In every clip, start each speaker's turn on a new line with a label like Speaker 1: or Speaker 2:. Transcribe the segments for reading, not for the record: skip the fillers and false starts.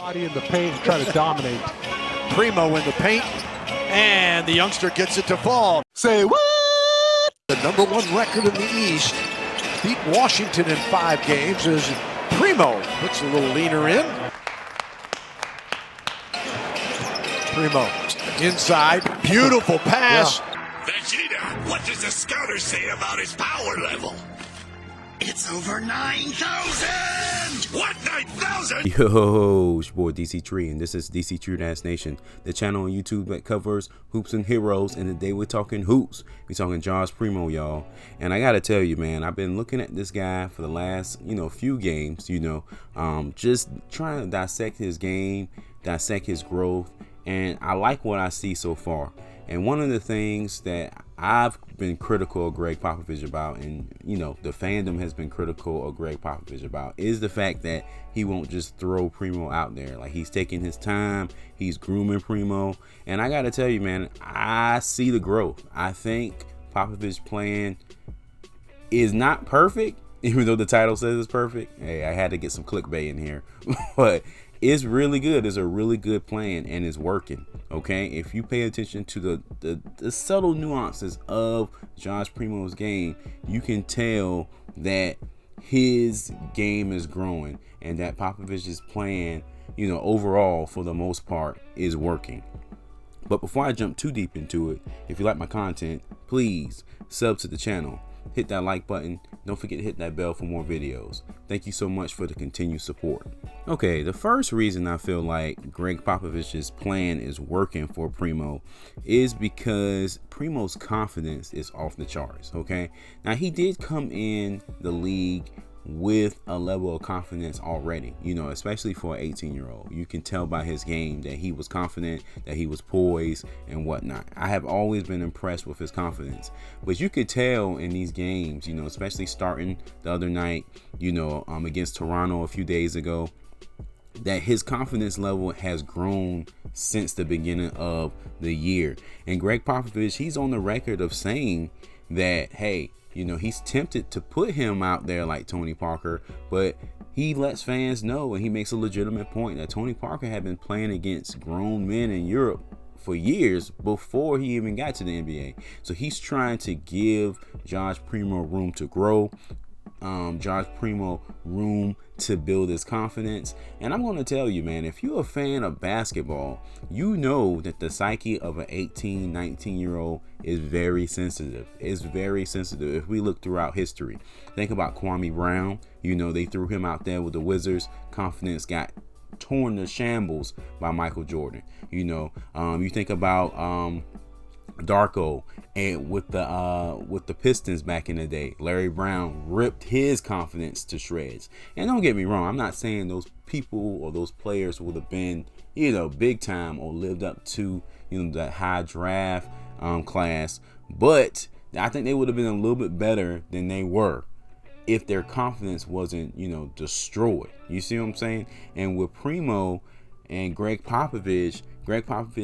Speaker 1: body in the paint and try to dominate.
Speaker 2: Primo in the paint, and the youngster gets it to fall.
Speaker 1: Say what?
Speaker 2: The #1 record in the East beat Washington in 5 games as Primo puts a little leaner in. Primo inside, beautiful pass.
Speaker 3: Vegeta, what does the scouter say about his power level? It's over 9,000! What, 9,000?
Speaker 4: Yo, it's your boy Dctree, and this is Dctree-Nation, the channel on YouTube that covers hoops and heroes. And today we're talking hoops. We're talking Josh Primo, y'all. And I gotta tell you, man, I've been looking at this guy for the last, few games, just trying to dissect his game, dissect his growth, and I like what I see so far. And one of the things that I've been critical of Greg Popovich about, and the fandom has been critical of Greg Popovich about, is the fact that he won't just throw Primo out there. Like, he's taking his time, he's grooming Primo, and I gotta tell you, man, I see the growth. I think Popovich's plan is not perfect, even though the title says it's perfect. Hey, I had to get some clickbait in here, but it's really good. It's a really good plan, and it's working. Okay, if you pay attention to the subtle nuances of Josh Primo's game, you can tell that his game is growing and that Popovich's plan, overall for the most part is working. But before I jump too deep into it, if you like my content, please sub to the channel. Hit that like button. Don't forget to hit that bell for more videos. Thank you so much for the continued support. Okay, the first reason I feel like Greg Popovich's plan is working for Primo is because Primo's confidence is off the charts. Okay, now he did come in the league with a level of confidence already, especially for an 18-year-old. You can tell by his game that he was confident, that he was poised and whatnot. I have always been impressed with his confidence, but you could tell in these games, especially starting the other night, against Toronto a few days ago, that his confidence level has grown since the beginning of the year. And Greg Popovich, he's on the record of saying that, hey, he's tempted to put him out there like Tony Parker, but he lets fans know, and he makes a legitimate point, that Tony Parker had been playing against grown men in Europe for years before he even got to the NBA. So he's trying to give Josh Primo room to grow, Josh Primo room to build his confidence. And I'm going to tell you, man, if you're a fan of basketball, you know that the psyche of an 18, 19-year-old is very sensitive. It's very sensitive. If we look throughout history, think about Kwame Brown. They threw him out there with the Wizards. Confidence got torn to shambles by Michael Jordan. You think about Darko and with the Pistons back in the day. Larry Brown ripped his confidence to shreds. And don't get me wrong, I'm not saying those people or those players would have been big time or lived up to that high draft class, but I think they would have been a little bit better than they were if their confidence wasn't destroyed. You see what I'm saying? And with Primo and Greg Popovich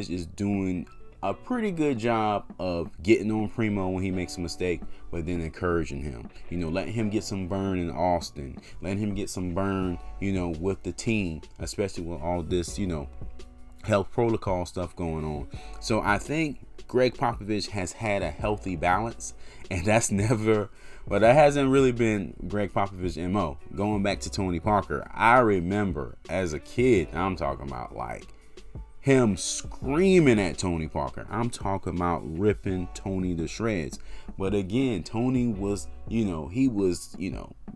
Speaker 4: is doing a pretty good job of getting on Primo when he makes a mistake, but then encouraging him, letting him get some burn in Austin, letting him get some burn, with the team, especially with all this, health protocol stuff going on. So I think Greg Popovich has had a healthy balance, and that hasn't really been Greg Popovich's MO. Going back to Tony Parker, I remember as a kid, I'm talking about like him screaming at Tony Parker. I'm talking about ripping Tony to shreds. But again, Tony was, he was,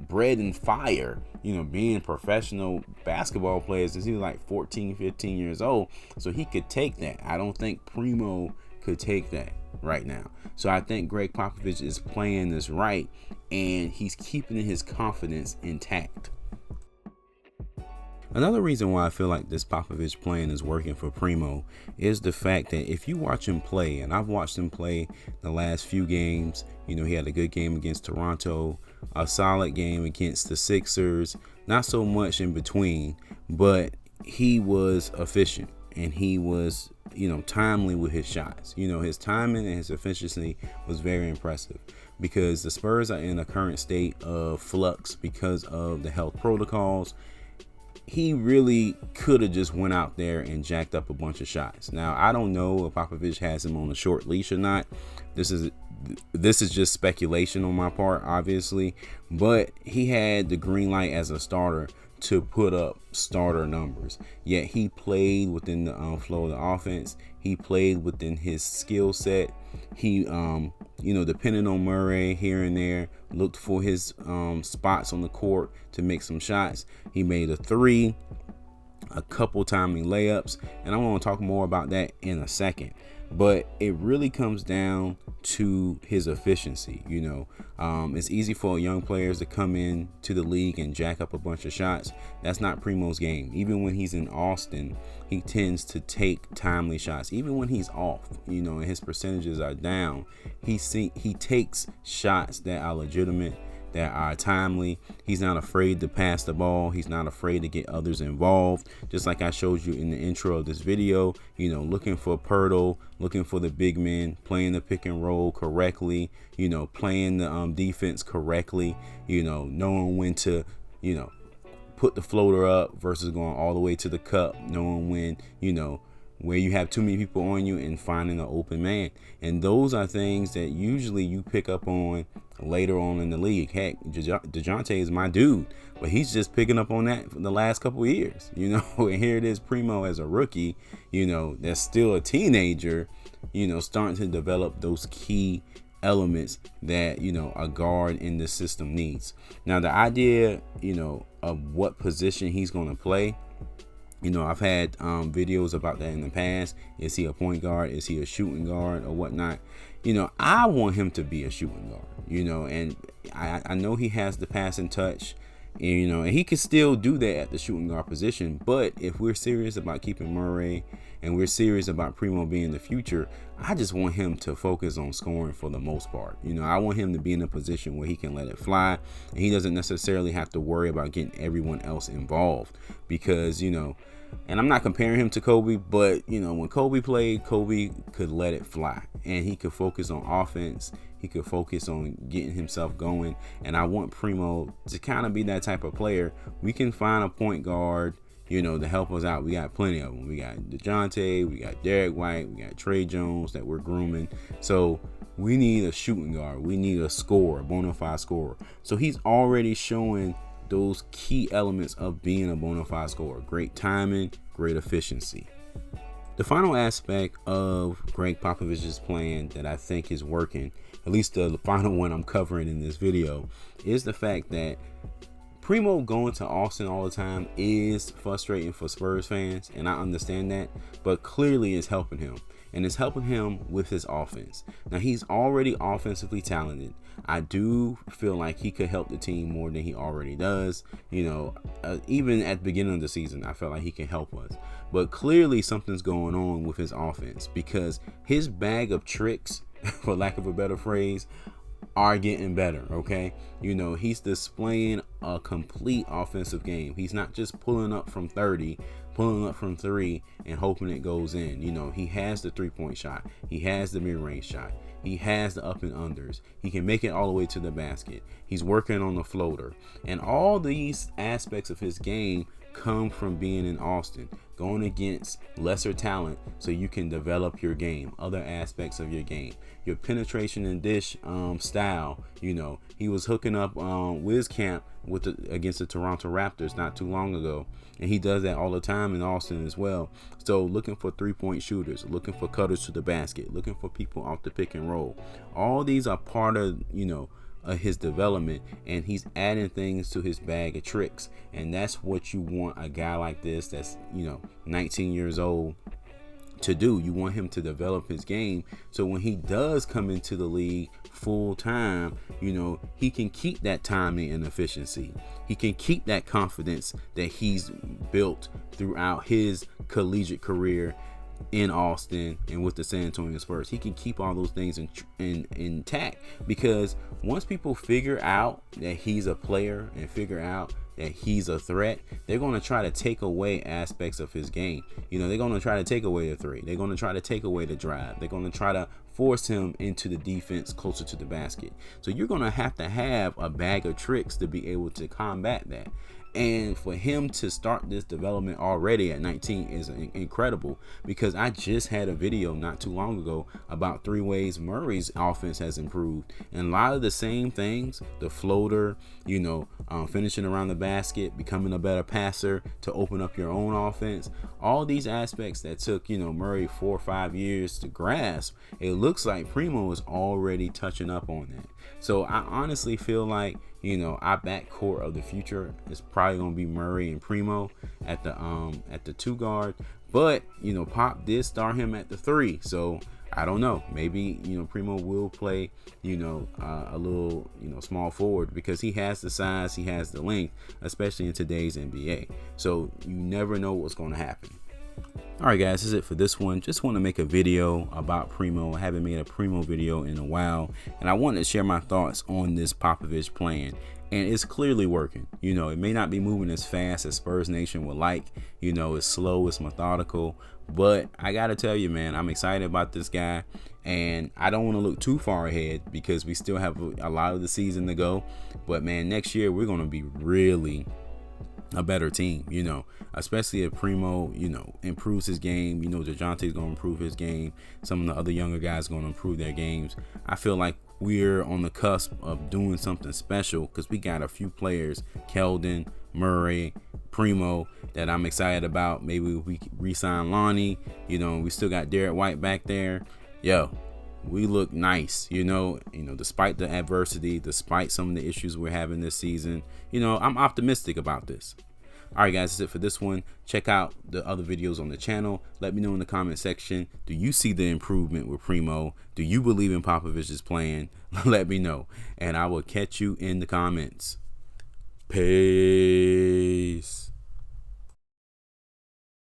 Speaker 4: bred in fire, being professional basketball players since he was like 14, 15 years old. So he could take that. I don't think Primo could take that right now. So I think Greg Popovich is playing this right, and he's keeping his confidence intact. Another reason why I feel like this Popovich plan is working for Primo is the fact that if you watch him play, and I've watched him play the last few games, he had a good game against Toronto, a solid game against the Sixers, not so much in between, but he was efficient and he was, timely with his shots. His timing and his efficiency was very impressive, because the Spurs are in a current state of flux because of the health protocols. he really could have just went out there and jacked up a bunch of shots. Now, I don't know if Popovich has him on a short leash or not. This is just speculation on my part, obviously, but he had the green light as a starter to put up starter numbers. Yet he played within the flow of the offense. He played within his skill set. He, depending on Murray here and there, looked for his spots on the court to make some shots. He made a three, a couple timely layups, and I want to talk more about that in a second. But it really comes down to his efficiency. It's easy for young players to come in to the league and jack up a bunch of shots. That's not Primo's game. Even when he's in Austin, he tends to take timely shots. Even when he's off, and his percentages are down, he takes shots that are legitimate, that are timely. He's not afraid to pass the ball. He's not afraid to get others involved. Just like I showed you in the intro of this video, looking for Pirtle, looking for the big men, playing the pick and roll correctly, playing the defense correctly, knowing when to, put the floater up versus going all the way to the cup, knowing when, where you have too many people on you and finding an open man. And those are things that usually you pick up on later on in the league. Heck, DeJounte is my dude, but he's just picking up on that for the last couple of years, and here it is, Primo as a rookie, that's still a teenager, starting to develop those key elements that, a guard in the system needs. Now, the idea, of what position he's going to play, I've had videos about that in the past. Is he a point guard? Is he a shooting guard or whatnot? I want him to be a shooting guard, and I know he has the passing touch, and he can still do that at the shooting guard position. But if we're serious about keeping Murray and we're serious about Primo being the future, I just want him to focus on scoring for the most part. I want him to be in a position where he can let it fly, and he doesn't necessarily have to worry about getting everyone else involved, because, and I'm not comparing him to Kobe, but, when Kobe played, Kobe could let it fly, and he could focus on offense. He could focus on getting himself going, and I want Primo to kind of be that type of player. We can find a point guard, to help us out. We got plenty of them. We got DeJounte, we got Derek White, we got Trey Jones that we're grooming. So we need a shooting guard. We need a scorer, a bona fide scorer. So he's already showing those key elements of being a bona fide scorer. Great timing, great efficiency. The final aspect of Greg Popovich's plan that I think is working, at least the final one I'm covering in this video, is the fact that Primo going to Austin all the time is frustrating for Spurs fans, and I understand that, but clearly it's helping him, and it's helping him with his offense. Now, he's already offensively talented. I do feel like he could help the team more than he already does. Even at the beginning of the season, I felt like he can help us, but clearly something's going on with his offense, because his bag of tricks, for lack of a better phrase, are getting better. Okay, he's displaying a complete offensive game. He's not just pulling up from 30, pulling up from 3 and hoping it goes in. He has the 3-point shot, he has the mid-range shot, he has the up and unders, he can make it all the way to the basket, he's working on the floater, and all these aspects of his game come from being in Austin, going against lesser talent, so you can develop your game, other aspects of your game, your penetration and dish style. He was hooking up Wiz Camp against the Toronto Raptors not too long ago, and he does that all the time in Austin as well. So looking for 3-point shooters, looking for cutters to the basket, looking for people off the pick and roll. All these are part of his development, and he's adding things to his bag of tricks, and that's what you want a guy like this that's 19 years old to do. You want him to develop his game, so when he does come into the league full time, he can keep that timing and efficiency. He can keep that confidence that he's built throughout his collegiate career in Austin and with the San Antonio Spurs. He can keep all those things intact, because once people figure out that he's a player and figure out that he's a threat, they're going to try to take away aspects of his game. They're going to try to take away the 3. They're going to try to take away the drive. They're going to try to force him into the defense closer to the basket. So you're going to have a bag of tricks to be able to combat that. And for him to start this development already at 19 is incredible, because I just had a video not too long ago about 3 ways Murray's offense has improved. And a lot of the same things, the floater, finishing around the basket, becoming a better passer to open up your own offense, all these aspects that took, Murray 4 or 5 years to grasp, it looks like Primo is already touching up on that. So I honestly feel like, our backcourt of the future is probably gonna be Murray and Primo at the 2 guard. But Pop did start him at the 3, so I don't know. Maybe Primo will play a little small forward, because he has the size, he has the length, especially in today's NBA. So you never know what's going to happen. Alright guys, this is it for this one. Just want to make a video about Primo. I haven't made a Primo video in a while, and I wanted to share my thoughts on this Popovich plan. And it's clearly working. It may not be moving as fast as Spurs Nation would like. It's slow, it's methodical. But I gotta tell you, man, I'm excited about this guy. And I don't want to look too far ahead, because we still have a lot of the season to go. But man, next year we're gonna be really a better team, especially if Primo, improves his game. DeJounte's going to improve his game. Some of the other younger guys going to improve their games. I feel like we're on the cusp of doing something special, because we got a few players, Keldon, Murray, Primo, that I'm excited about. Maybe we re-sign Lonnie, we still got Derek White back there. We look nice, despite the adversity, despite some of the issues we're having this season. I'm optimistic about this. All right, guys, that's it for this one. Check out the other videos on the channel. Let me know in the comment section. Do you see the improvement with Primo? Do you believe in Popovich's plan? Let me know, and I will catch you in the comments. Peace.